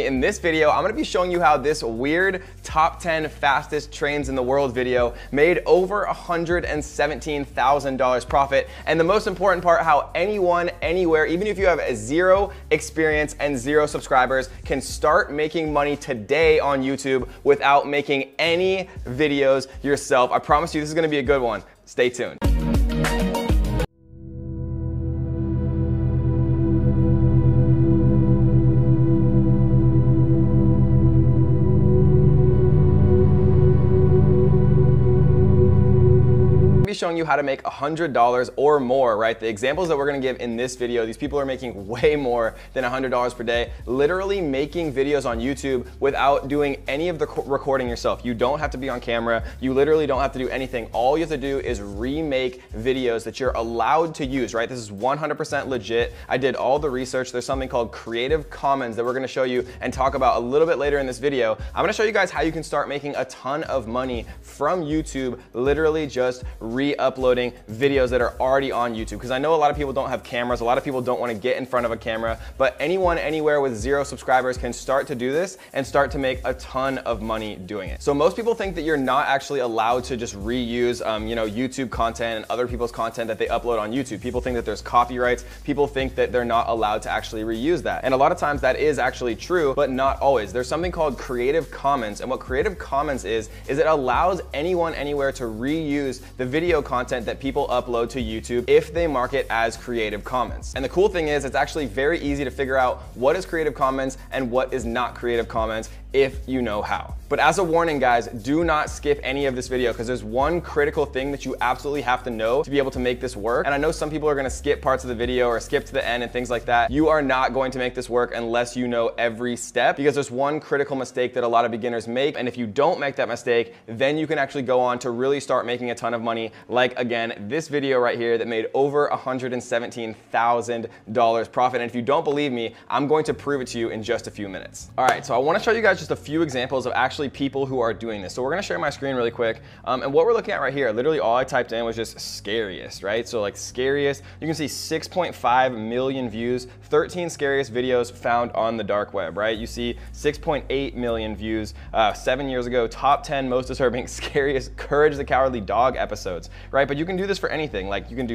family. In this video, I'm gonna be showing you how this weird top 10 fastest trains in the world video made over $117,000 profit. And the most important part, how anyone, anywhere, even if you have zero experience and zero subscribers, can start making money today on YouTube without making any videos yourself. I promise you this is gonna be a good one. Stay tuned. Showing you how to make $100 or more, right? The examples that we're gonna give in this video, these people are making way more than $100 per day, literally making videos on YouTube without doing any of the recording yourself. You don't have to be on camera. You literally don't have to do anything. All you have to do is remake videos that you're allowed to use, right? This is 100% legit. I did all the research. There's something called Creative Commons that we're gonna show you and talk about a little bit later in this video. I'm gonna show you guys how you can start making a ton of money from YouTube, literally just re-uploading videos that are already on YouTube. Because I know a lot of people don't have cameras, a lot of people don't want to get in front of a camera, but anyone, anywhere with zero subscribers can start to do this and start to make a ton of money doing it. So most people think that you're not actually allowed to just reuse YouTube content and other people's content that they upload on YouTube. People think that there's copyrights. People think that they're not allowed to actually reuse that. And a lot of times that is actually true, but not always. There's something called Creative Commons, and what Creative Commons is it allows anyone, anywhere to reuse the video content that people upload to YouTube if they mark it as Creative Commons. And the cool thing is it's actually very easy to figure out what is Creative Commons and what is not Creative Commons if you know how. But as a warning, guys, do not skip any of this video because there's one critical thing that you absolutely have to know to be able to make this work. And I know some people are gonna skip parts of the video or skip to the end and things like that. You are not going to make this work unless you know every step, because there's one critical mistake that a lot of beginners make. And if you don't make that mistake, then you can actually go on to really start making a ton of money. Like, again, this video right here that made over $117,000 profit. And if you don't believe me, I'm going to prove it to you in just a few minutes. All right, so I wanna show you guys just a few examples of actually people who are doing this. So we're gonna share my screen really quick. And what we're looking at right here, literally all I typed in was just scariest, right? So like scariest, you can see 6.5 million views, 13 scariest videos found on the dark web, right? You see 6.8 million views 7 years ago, top 10 most disturbing, scariest Courage the Cowardly Dog episodes, right? But you can do this for anything. Like you can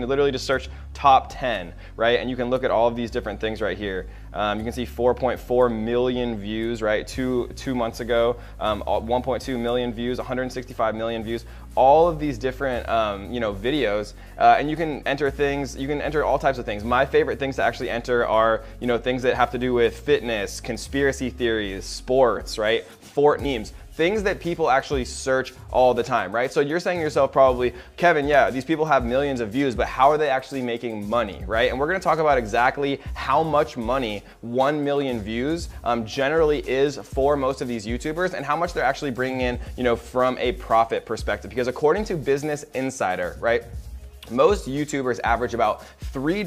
literally just search top 10, right? And you can look at all of these different things right here. You can see 4.4 million views, right? Two months ago, 1.2 million views, 165 million views, all of these different videos, and you can enter things, you can enter all types of things. My favorite things to actually enter are things that have to do with fitness, conspiracy theories, sports, right? Fort memes. Things that people actually search all the time, right? So you're saying to yourself probably, Kevin, yeah, these people have millions of views, but how are they actually making money, right? And we're gonna talk about exactly how much money 1 million views generally is for most of these YouTubers and how much they're actually bringing in, from a profit perspective. Because according to Business Insider, right, most YouTubers average about $3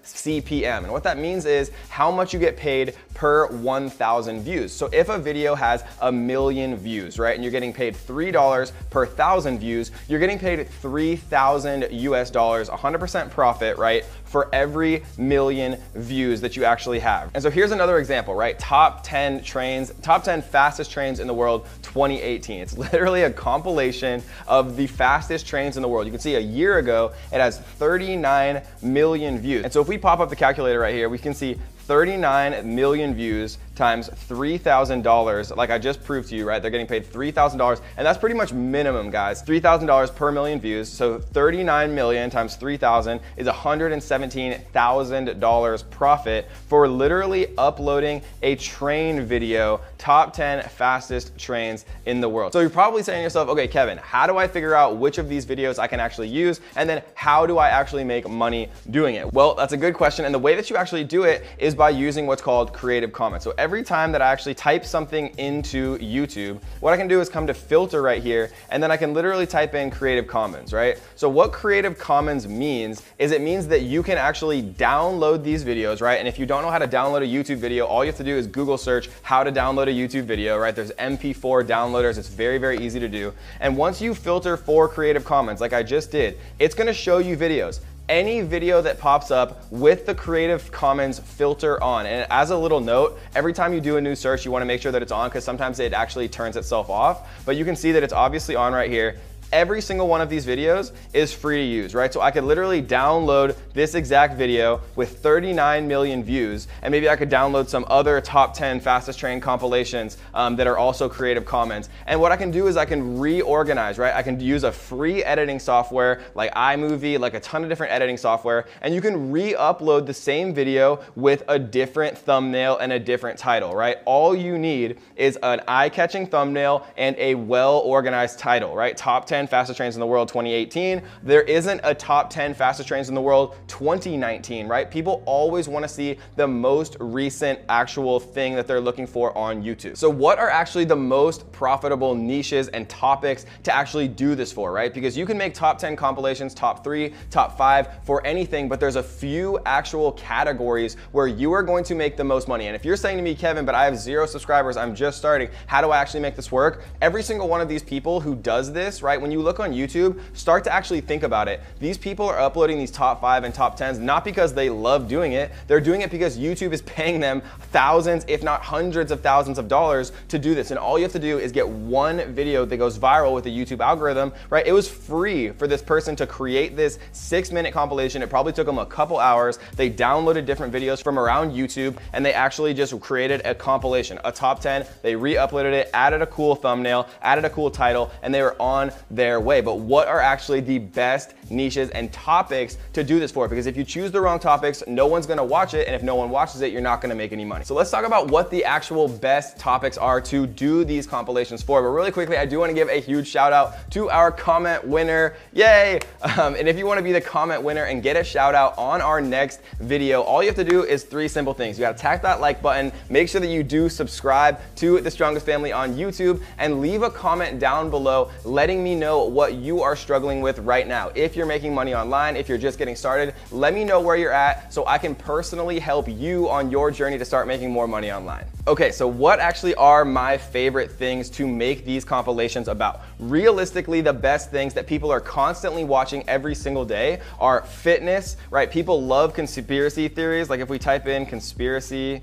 CPM. And what that means is how much you get paid per 1,000 views. So if a video has 1 million views, right, and you're getting paid $3 per 1,000 views, you're getting paid $3,000 US, 100% profit, right, for every 1 million views that you actually have. And so here's another example, right? Top 10 fastest trains in the world, 2018. It's literally a compilation of the fastest trains in the world. You can see a year ago, it has 39 million views. And so if we pop up the calculator right here, we can see 39 million views times $3,000, like I just proved to you, right? They're getting paid $3,000, and that's pretty much minimum, guys. $3,000 per million views. So 39 million times 3,000 is $117,000 profit for literally uploading a train video, top 10 fastest trains in the world. So you're probably saying to yourself, okay, Kevin, how do I figure out which of these videos I can actually use? And then how do I actually make money doing it? Well, that's a good question. And the way that you actually do it is by using what's called Creative Commons. So every time that I actually type something into YouTube, what I can do is come to filter right here, and then I can literally type in Creative Commons, right? So what Creative Commons means is it means that you can actually download these videos, right? And if you don't know how to download a YouTube video, all you have to do is Google search how to download a YouTube video, right? There's MP4 downloaders. It's very, very easy to do. And once you filter for Creative Commons, like I just did, it's gonna show you videos. any video that pops up with the Creative Commons filter on. And as a little note, every time you do a new search, you want to make sure that it's on, because sometimes it actually turns itself off. But you can see that it's obviously on right here. Every single one of these videos is free to use, right? So I could literally download this exact video with 39 million views, and maybe I could download some other top 10 fastest train compilations that are also Creative Commons. And what I can do is I can reorganize, right? I can use a free editing software like iMovie, like a ton of different editing software, and you can re-upload the same video with a different thumbnail and a different title, right? All you need is an eye-catching thumbnail and a well-organized title, right? Top 10 fastest trains in the world 2018. There isn't a top 10 fastest trains in the world 2019, right? People always want to see the most recent actual thing that they're looking for on YouTube. So what are actually the most profitable niches and topics to actually do this for, right? Because you can make top 10 compilations, top 3, top 5 for anything, but there's a few actual categories where you are going to make the most money. And if you're saying to me, Kevin, but I have 0 subscribers, I'm just starting, how do I actually make this work? Every single one of these people who does this, right? When you look on YouTube, start to actually think about it. These people are uploading these top 5 and top 10s not because they love doing it. They're doing it because YouTube is paying them thousands, if not hundreds of thousands of dollars to do this. And all you have to do is get one video that goes viral with the YouTube algorithm, right? It was free for this person to create this 6-minute compilation. It probably took them a couple hours. They downloaded different videos from around YouTube, and they actually just created a compilation, a top 10. They re-uploaded it, added a cool thumbnail, added a cool title, and they were on their way. But what are actually the best niches and topics to do this for? Because if you choose the wrong topics, no one's gonna watch it, and if no one watches it, you're not gonna make any money. So let's talk about what the actual best topics are to do these compilations for. But really quickly, I do wanna give a huge shout out to our comment winner. Yay! And if you wanna be the comment winner and get a shout out on our next video, all you have to do is 3 simple things. You gotta tap that like button, make sure that you do subscribe to The Strongest Family on YouTube, and leave a comment down below letting me know what you are struggling with right now. If you're making money online, if you're just getting started, let me know where you're at so I can personally help you on your journey to start making more money online. Okay, so what actually are my favorite things to make these compilations about? Realistically, the best things that people are constantly watching every single day are fitness, right? People love conspiracy theories. Like if we type in conspiracy,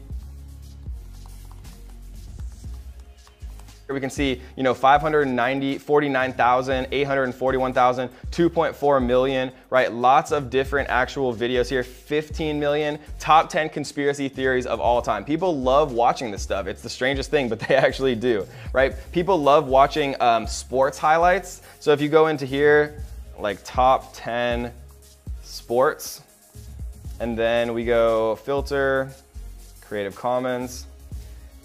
we can see, 549,000, 841,000, 2.4 million, right? Lots of different actual videos here, 15 million, top 10 conspiracy theories of all time. People love watching this stuff. It's the strangest thing, but they actually do, right? People love watching sports highlights. So if you go into here, like top 10 sports, and then we go filter, Creative Commons,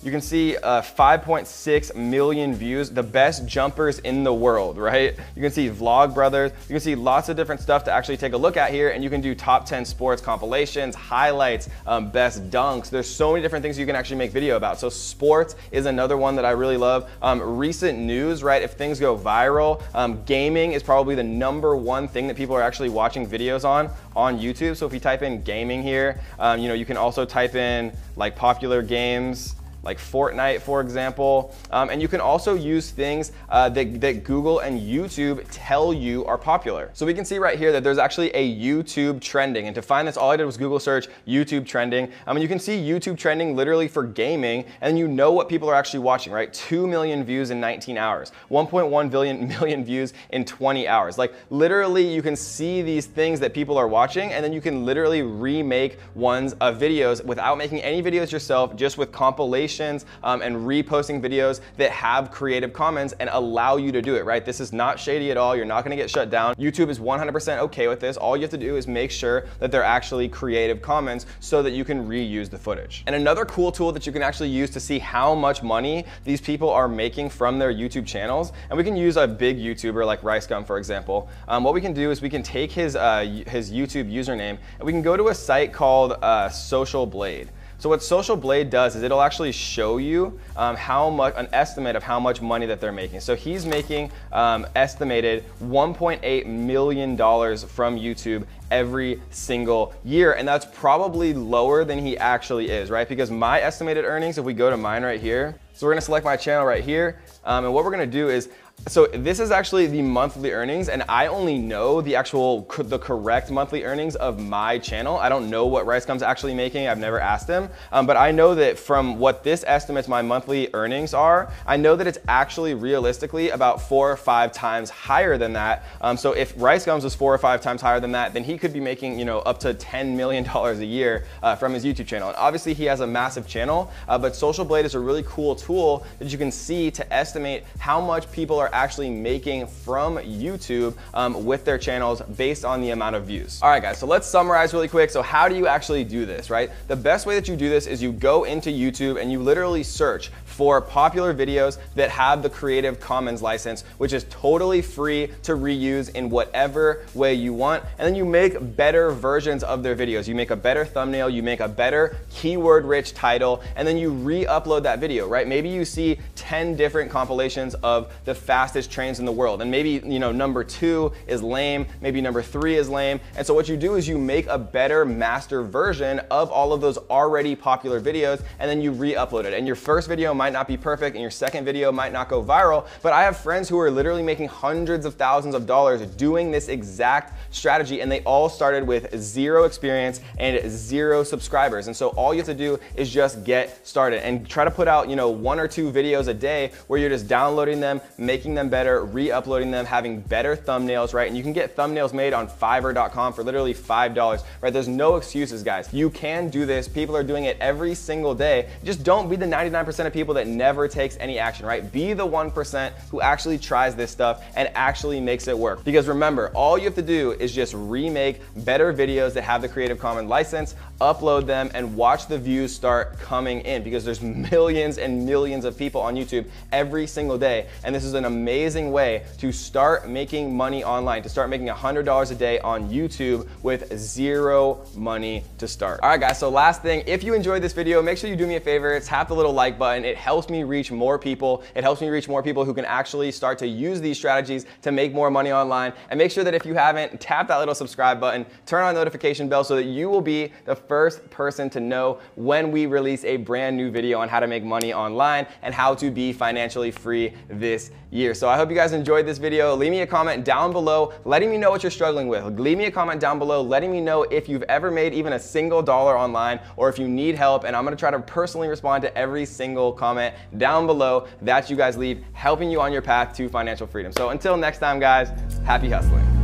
you can see 5.6 million views, the best jumpers in the world, right? You can see Vlogbrothers, you can see lots of different stuff to actually take a look at here, and you can do top 10 sports compilations, highlights, best dunks. There's so many different things you can actually make video about. So sports is another one that I really love. Recent news, right? If things go viral, gaming is probably the #1 thing that people are actually watching videos on YouTube. So if you type in gaming here, you can also type in like popular games, like Fortnite, for example. And you can also use things that Google and YouTube tell you are popular. So we can see right here that there's actually a YouTube trending. And to find this, all I did was Google search YouTube trending. And you can see YouTube trending literally for gaming, and you know what people are actually watching, right? 2 million views in 19 hours, 1.1 million views in 20 hours. Like literally you can see these things that people are watching, and then you can literally remake ones of videos without making any videos yourself, just with compilations and reposting videos that have Creative Commons and allow you to do it, right? This is not shady at all. You're not gonna get shut down. YouTube is 100% okay with this. All you have to do is make sure that they're actually Creative Commons so that you can reuse the footage. And another cool tool that you can actually use to see how much money these people are making from their YouTube channels, and we can use a big YouTuber like RiceGum, for example. What we can do is we can take his YouTube username, and we can go to a site called Social Blade. So what Social Blade does is it'll actually show you an estimate of how much money that they're making. So he's making estimated $1.8 million from YouTube every single year. And that's probably lower than he actually is, right? Because my estimated earnings, if we go to mine right here, so we're gonna select my channel right here. And what we're gonna do is, so this is actually the monthly earnings, and I only know the correct monthly earnings of my channel. I don't know what RiceGum's actually making. I've never asked him, but I know that from what this estimates my monthly earnings are, I know that it's actually realistically about 4 or 5 times higher than that. So if RiceGum's was 4 or 5 times higher than that, then he could be making, you know, up to $10 million a year from his YouTube channel. And obviously he has a massive channel, but Social Blade is a really cool tool that you can see to estimate how much people are actually making from YouTube with their channels based on the amount of views. All right, guys, so let's summarize really quick. So how do you actually do this, right? The best way that you do this is you go into YouTube and you literally search for popular videos that have the Creative Commons license, which is totally free to reuse in whatever way you want. And then you make better versions of their videos. You make a better thumbnail, you make a better keyword-rich title, and then you re-upload that video, right? Maybe you see 10 different compilations of the fastest trains in the world. And maybe, you know, number 2 is lame, maybe number 3 is lame. And so what you do is you make a better master version of all of those already popular videos, and then you re-upload it. And your first video might not be perfect and your second video might not go viral, but I have friends who are literally making hundreds of thousands of dollars doing this exact strategy, and they all started with 0 experience and 0 subscribers. And so all you have to do is just get started and try to put out, you know, 1 or 2 videos a day where you're just downloading them, making them better, re-uploading them, having better thumbnails, right? And you can get thumbnails made on Fiverr.com for literally $5, right? There's no excuses, guys. You can do this. People are doing it every single day. Just don't be the 99% of people that never takes any action, right? Be the 1% who actually tries this stuff and actually makes it work. Because remember, all you have to do is just remake better videos that have the Creative Commons license, upload them, and watch the views start coming in, because there's millions and millions of people on YouTube every single day. And this is an amazing way to start making money online, to start making $100 a day on YouTube with 0 money to start. All right, guys, so last thing, if you enjoyed this video, make sure you do me a favor, tap the little like button. It helps me reach more people. It helps me reach more people who can actually start to use these strategies to make more money online. And make sure that if you haven't, tap that little subscribe button, turn on the notification bell so that you will be the first person to know when we release a brand new video on how to make money online and how to be financially free this year. So I hope you guys enjoyed this video. Leave me a comment down below letting me know what you're struggling with. Leave me a comment down below letting me know if you've ever made even a single dollar online, or if you need help, and I'm gonna try to personally respond to every single comment down below that you guys leave, helping you on your path to financial freedom. So until next time, guys, happy hustling.